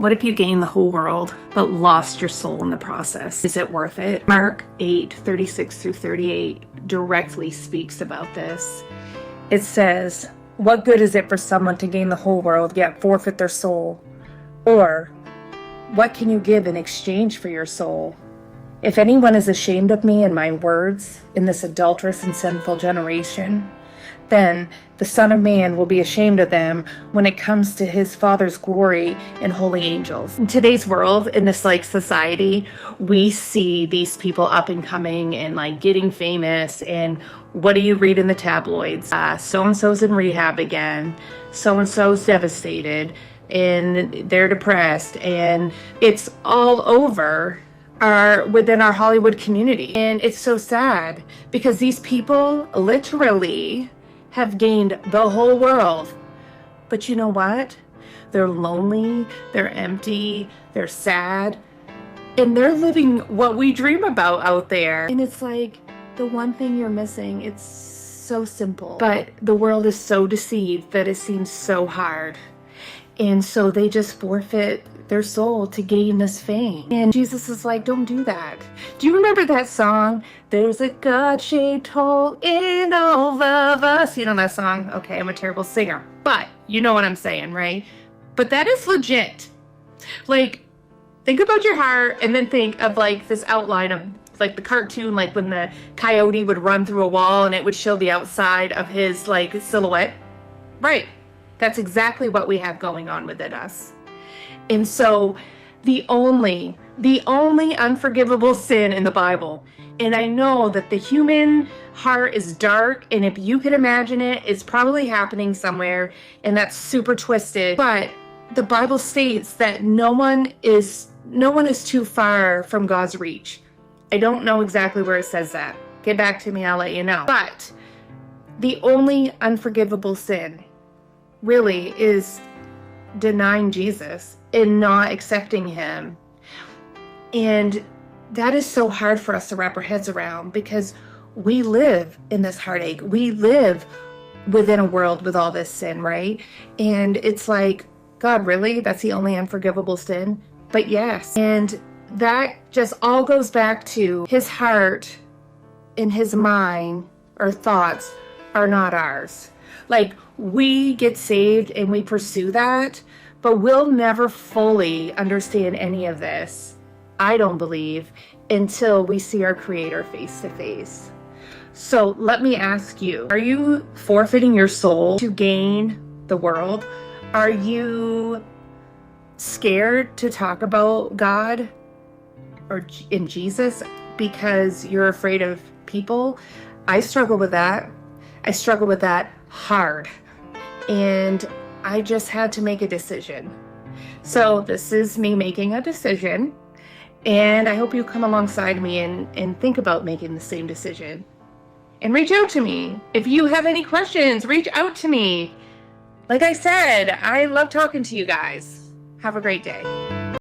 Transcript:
What if you gained the whole world but lost your soul in the process? Is it worth it? Mark 8:36-38 directly speaks about this. It says, "What good is it for someone to gain the whole world yet forfeit their soul? Or what can you give in exchange for your soul? If anyone is ashamed of me and my words in this adulterous and sinful generation, then the Son of Man will be ashamed of them when it comes to his Father's glory and holy angels." In today's world, in this society, we see these people up and coming and getting famous. And what do you read in the tabloids? So-and-so's in rehab again. So-and-so's devastated and they're depressed. And it's all over within our Hollywood community. And it's so sad because these people literally have gained the whole world. But you know what? They're lonely, they're empty, they're sad, and they're living what we dream about out there. And it's like the one thing you're missing. It's so simple. But the world is so deceived that it seems so hard. And so they just forfeit their soul to gain this fame. And Jesus is like, don't do that. Do you remember that song? There's a God-shaped hole in all of us. You know that song? Okay, I'm a terrible singer. But you know what I'm saying, right? But that is legit. Think about your heart and then think of this outline of the cartoon, when the coyote would run through a wall and it would show the outside of his silhouette. Right. That's exactly what we have going on within us. And so the only unforgivable sin in the Bible, and I know that the human heart is dark, and if you can imagine it, it's probably happening somewhere, and that's super twisted. But the Bible states that no one is too far from God's reach. I don't know exactly where it says that. Get back to me, I'll let you know. But the only unforgivable sin really is denying Jesus and not accepting him. And that is so hard for us to wrap our heads around because we live in this heartache. We live within a world with all this sin, right? And it's like, God, really? That's the only unforgivable sin? But yes. And that just all goes back to his heart and his mind or thoughts are not ours. We get saved and we pursue that, but we'll never fully understand any of this, I don't believe, until we see our Creator face to face. So let me ask you, are you forfeiting your soul to gain the world? Are you scared to talk about God or in Jesus because you're afraid of people? I struggle with that. I struggle with that hard. And I just had to make a decision. So this is me making a decision. And I hope you come alongside me and think about making the same decision. And reach out to me. If you have any questions, reach out to me. Like I said, I love talking to you guys. Have a great day.